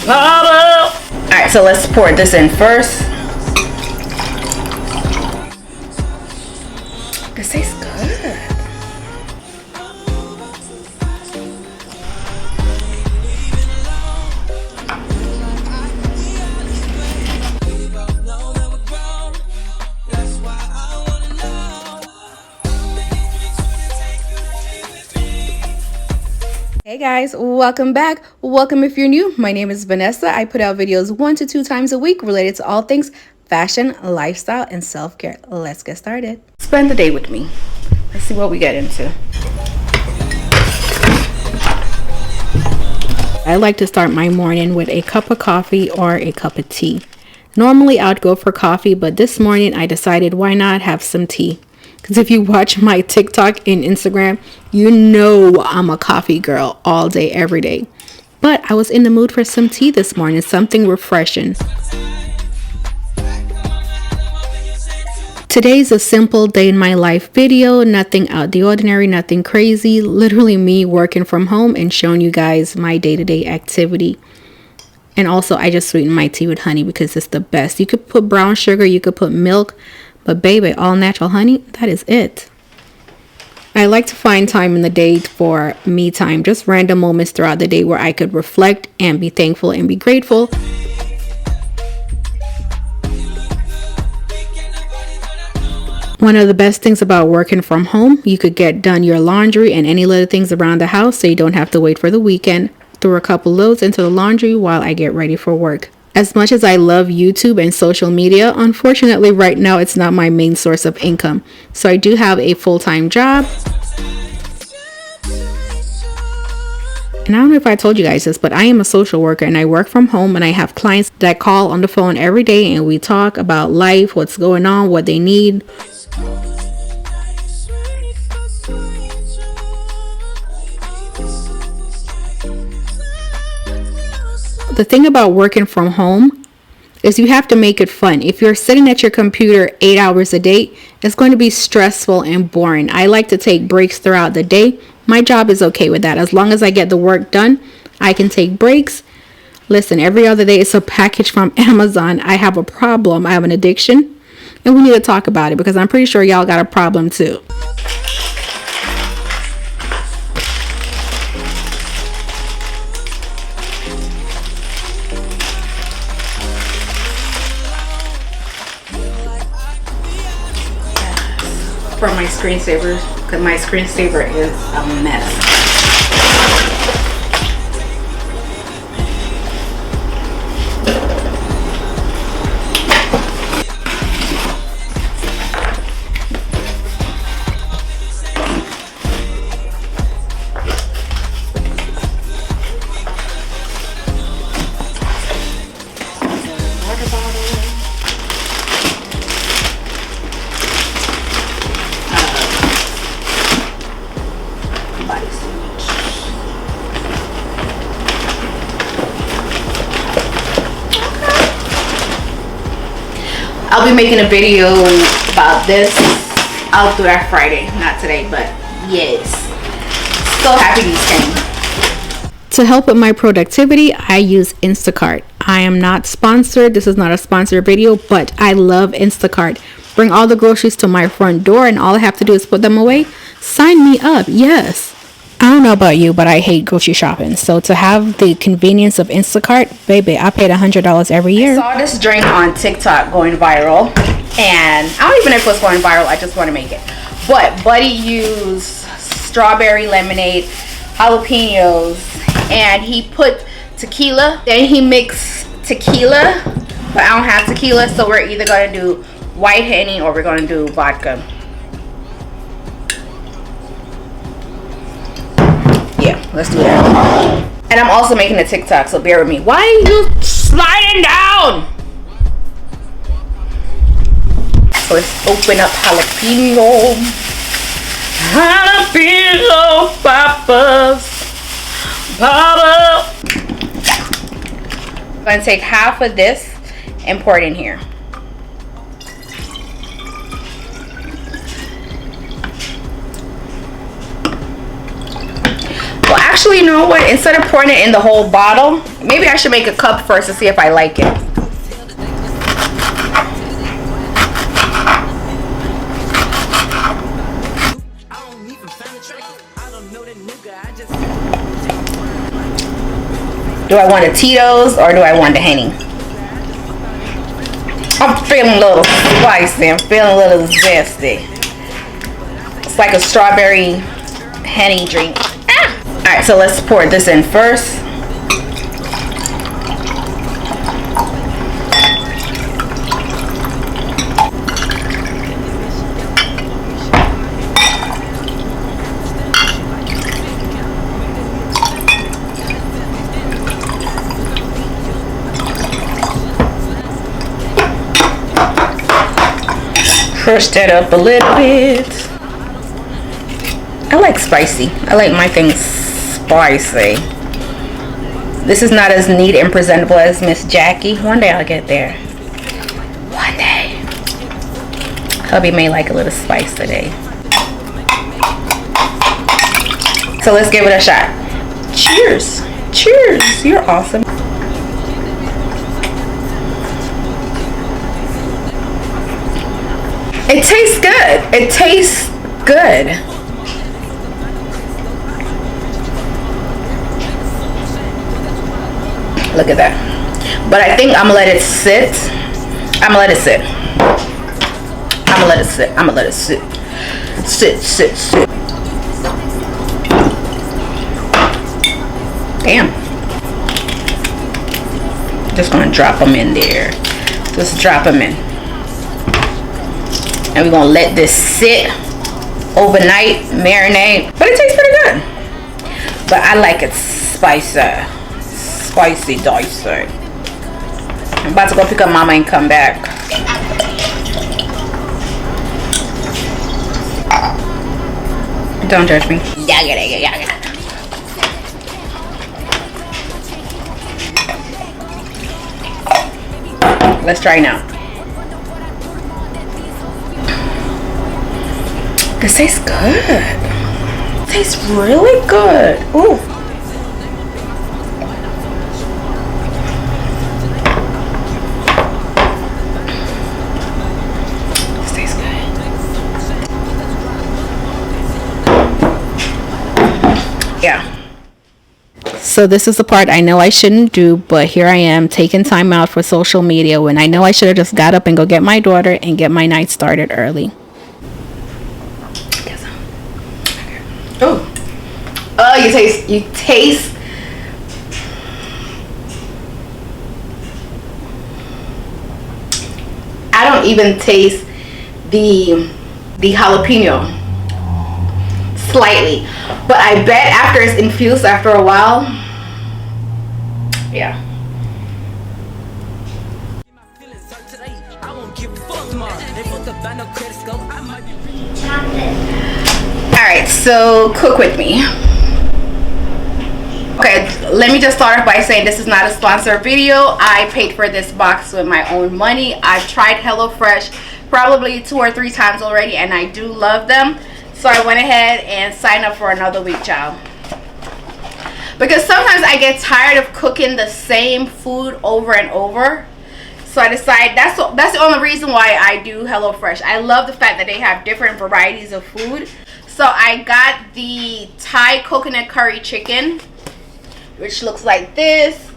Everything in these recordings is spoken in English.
All right, so let's pour this in first. This tastes good. Hey guys, welcome back. Welcome if you're new. My name is Vanessa. I put out videos 1 to 2 times a week related to all things fashion, lifestyle, and self-care. Let's get started. Spend the day with me. Let's see what we get into. I like to start my morning with a cup of coffee or a cup of tea. Normally I'd go for coffee, but this morning I decided why not have some tea. Because if you watch my TikTok and Instagram, you know I'm a coffee girl all day, every day. But I was in the mood for some tea this morning, something refreshing. Today's a simple day in my life video, nothing out the ordinary, nothing crazy. Literally me working from home and showing you guys my day-to-day activity. And also I just sweeten my tea with honey because it's the best. You could put brown sugar, you could put milk. But baby, all natural honey, that is it. I like to find time in the day for me time, just random moments throughout the day where I could reflect and be thankful and be grateful. One of the best things about working from home, you could get done your laundry and any little things around the house so you don't have to wait for the weekend. Throw a couple loads into the laundry while I get ready for work. As much as I love YouTube and social media, unfortunately right now it's not my main source of income. So I do have a full-time job. And I don't know if I told you guys this, but I am a social worker and I work from home and I have clients that call on the phone every day and we talk about life, what's going on, what they need. The thing about working from home is you have to make it fun. If you're sitting at your computer 8 hours a day, it's going to be stressful and boring. I like to take breaks throughout the day. My job is okay with that. As long as I get the work done, I can take breaks. Listen, every other day it's a package from Amazon. I have a problem. I have an addiction. And we need to talk about it because I'm pretty sure y'all got a problem too. For my screensaver, because my screensaver is a mess. I'll be making a video about this. I'll do that Friday, not today, but yes. So happy these came. To help with my productivity, I use Instacart. I am not sponsored. This is not a sponsored video, but I love Instacart. Bring all the groceries to my front door and all I have to do is put them away. Sign me up, yes. I don't know about you, but I hate grocery shopping. So to have the convenience of Instacart, baby, I paid $100 every year. I saw this drink on TikTok going viral. And I don't even know if it was going viral. I just want to make it. But Buddy used strawberry lemonade, jalapenos, and he put tequila. Then he mixed tequila. But I don't have tequila, so we're either going to do white Henny or we're going to do vodka. Yeah, let's do that. And I'm also making a TikTok, so bear with me. Why are you sliding down? So let's open up jalapeno. Jalapeno poppers. Pop. I'm going to take half of this and pour it in here. Well, Actually, you know what? Instead of pouring it in the whole bottle, maybe I should make a cup first to see if I like it. Do I want a Tito's or do I want the Henny? I'm feeling a little spicy. I'm feeling a little zesty. It's like a strawberry Henny drink. Alright, so let's pour this in first. Crush that up a little bit. I like spicy. I like my things spicy. This is not as neat and presentable as Miss Jackie. One day I'll get there. One day. Hubby may like a little spice today. So let's give it a shot. Cheers. Cheers. You're awesome. It tastes good. It tastes good. Look at that. But I think I'm gonna let it sit. I'm gonna let it sit. I'm gonna let it sit. I'm gonna let it sit. Sit, sit, sit. Damn. Just gonna drop them in there. Just drop them in. And we're gonna let this sit overnight, marinate. But it tastes pretty good. But I like it spicy. Spicy, dicey. I'm about to go pick up Mama and come back. Don't judge me. Let's try now. This tastes good. It tastes really good. Ooh. This tastes good. Yeah. So this is the part I know I shouldn't do, but here I am taking time out for social media when I know I should have just got up and go get my daughter and get my night started early. Oh, you taste. I don't even taste the jalapeno slightly, but I bet after it's infused after a while, yeah. Alright, so cook with me. Okay, let me just start off by saying this is not a sponsored video. I paid for this box with my own money. I've tried HelloFresh probably 2 or 3 times already, and I do love them. So I went ahead and signed up for another week, child. Because sometimes I get tired of cooking the same food over and over. So I decided that's the only reason why I do HelloFresh. I love the fact that they have different varieties of food. So I got the Thai coconut curry chicken, which looks like this.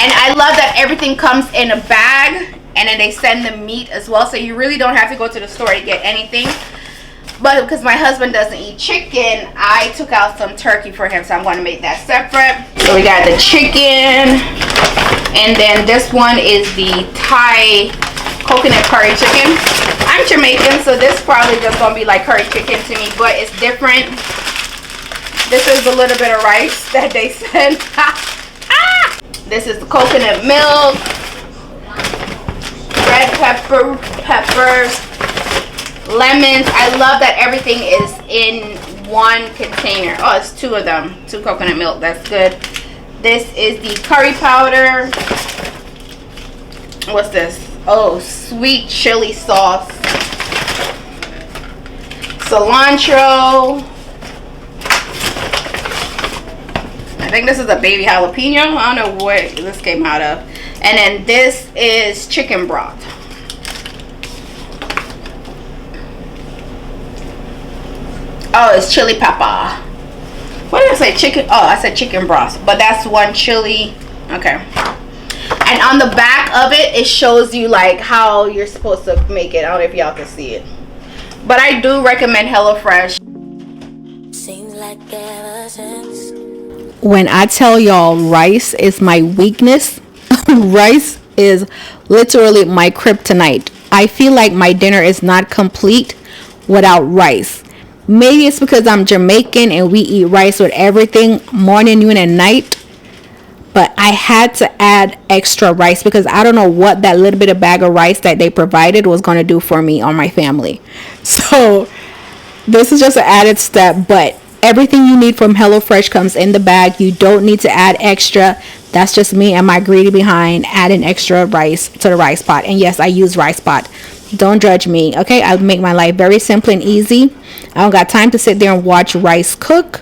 And I love that everything comes in a bag, and then they send the meat as well. So you really don't have to go to the store to get anything. But because my husband doesn't eat chicken, I took out some turkey for him. So I'm going to make that separate. So we got the chicken. And then this one is the Thai coconut curry chicken. I'm Jamaican, so this probably just gonna be like curry chicken to me, but it's different. This is a little bit of rice that they sent. This is the coconut milk, red peppers, lemons. I love that everything is in one container. Oh, it's 2 of them, 2 coconut milk. That's good. This is the curry powder. What's this? Oh, sweet chili sauce. Cilantro. think this is a baby jalapeno. I don't know what this came out of. And then this is chicken broth. Oh, it's chili pepper. What did I say? Chicken. Oh, I said chicken broth. But that's one chili. Okay. And on the back of it, it shows you like how you're supposed to make it. I don't know if y'all can see it. But I do recommend HelloFresh. Seems like ever since. When I tell y'all rice is my weakness, rice is literally my kryptonite. I feel like my dinner is not complete without rice. Maybe it's because I'm Jamaican and we eat rice with everything, morning, noon, and night. But I had to add extra rice because I don't know what that little bit of bag of rice that they provided was going to do for me or my family. So this is just an added step, but everything you need from HelloFresh comes in the bag. You don't need to add extra. That's just me and my greedy behind adding extra rice to the rice pot. And yes, I use rice pot. Don't judge me, okay? I make my life very simple and easy. I don't got time to sit there and watch rice cook,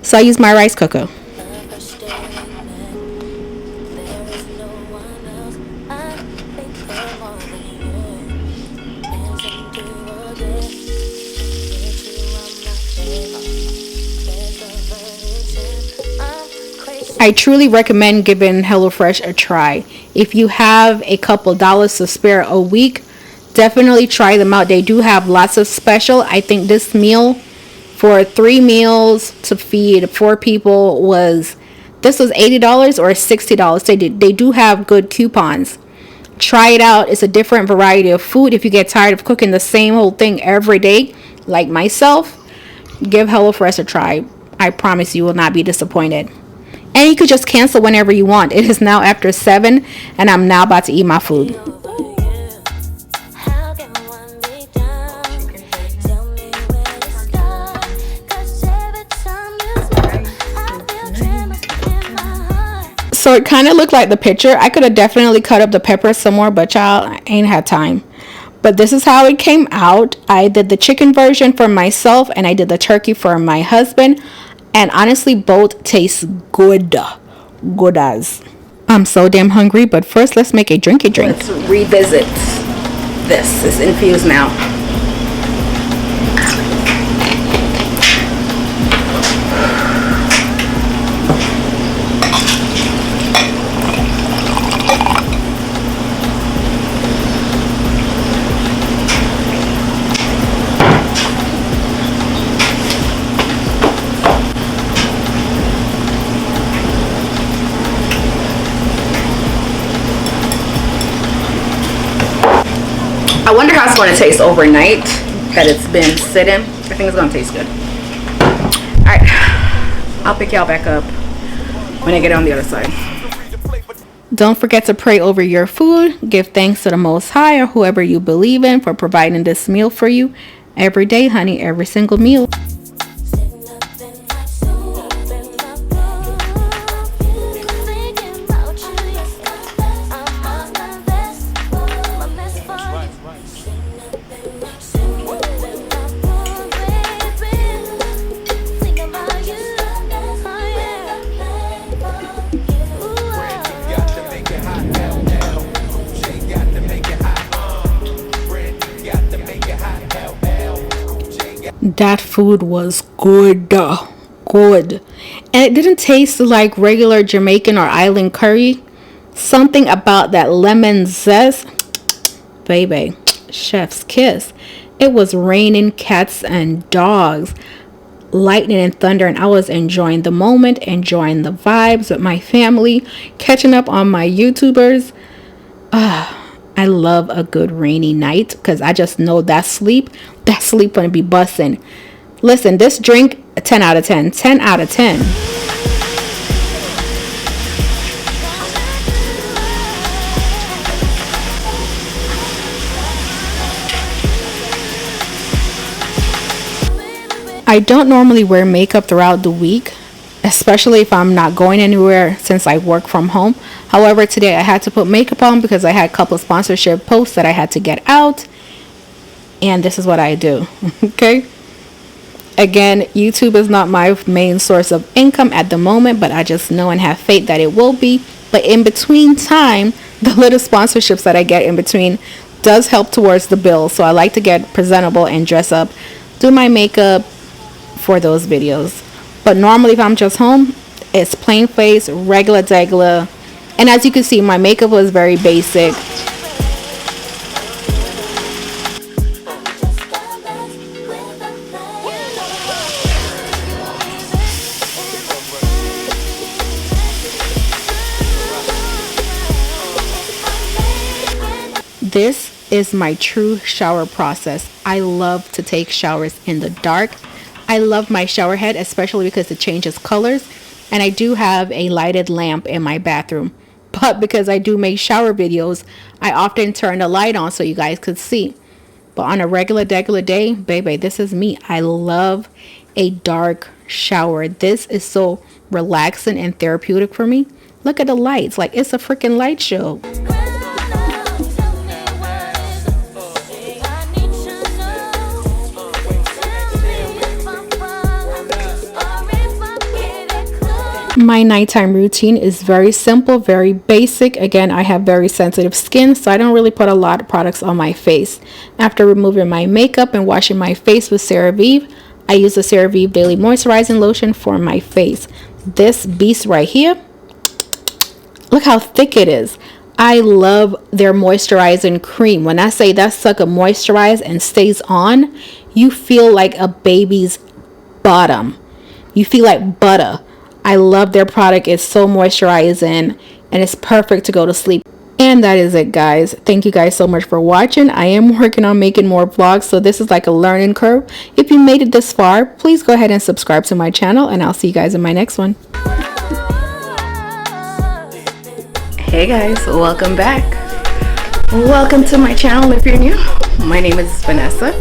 so I use my rice cooker. I truly recommend giving HelloFresh a try. If you have a couple dollars to spare a week, definitely try them out. They do have lots of special. I think this meal for 3 meals to feed 4 people was $80 or $60. They do have good coupons. Try it out. It's a different variety of food. If you get tired of cooking the same whole thing every day, like myself, give HelloFresh a try. I promise you will not be disappointed. And you could just cancel whenever you want. It is now after 7 and I'm now about to eat my food. So it kind of looked like the picture. I could have definitely cut up the peppers some more, but y'all, I ain't had time. But this is how it came out. I did the chicken version for myself and I did the turkey for my husband. And honestly, both taste good. Good as. I'm so damn hungry, but first let's make a drinky drink. Let's revisit this. It's infused now. I wonder how it's going to taste overnight that it's been sitting. I think it's going to taste good. Alright, I'll pick y'all back up when I get on the other side. Don't forget to pray over your food. Give thanks to the Most High or whoever you believe in for providing this meal for you every day, honey, every single meal. That food was good. Good. And it didn't taste like regular Jamaican or island curry. Something about that lemon zest. Baby, chef's kiss. It was raining cats and dogs, lightning and thunder, and I was enjoying the moment, enjoying the vibes with my family, catching up on my YouTubers. I love a good rainy night because I just know that sleep gonna be busting. Listen, this drink, 10 out of 10. 10 out of 10. I don't normally wear makeup throughout the week, especially if I'm not going anywhere since I work from home. However, today I had to put makeup on because I had a couple of sponsorship posts that I had to get out. And this is what I do. Okay. Again, YouTube is not my main source of income at the moment, but I just know and have faith that it will be. But in between time, the little sponsorships that I get in between does help towards the bill. So I like to get presentable and dress up, do my makeup for those videos. But normally if I'm just home, it's plain face, regular Degler. And as you can see, my makeup was very basic. This is my true shower process. I love to take showers in the dark. I love my shower head, especially because it changes colors. And I do have a lighted lamp in my bathroom. But because I do make shower videos, I often turn the light on so you guys could see. But on a regular day, baby, this is me. I love a dark shower. This is so relaxing and therapeutic for me. Look at the lights. Like, it's a freaking light show. My nighttime routine is very simple, very basic. Again, I have very sensitive skin, so I don't really put a lot of products on my face. After removing my makeup and washing my face with CeraVe, I use the CeraVe Daily Moisturizing Lotion for my face. This beast right here, look how thick it is. I love their moisturizing cream. When I say that sucker moisturizes and stays on, you feel like a baby's bottom. You feel like butter. I love their product. It's so moisturizing and it's perfect to go to sleep. And that is it, guys. Thank you guys so much for watching. I am working on making more vlogs, so this is like a learning curve. If you made it this far, please go ahead and subscribe to my channel, and I'll see you guys in my next one. Hey guys, welcome back. Welcome to my channel if you're new. My name is Vanessa.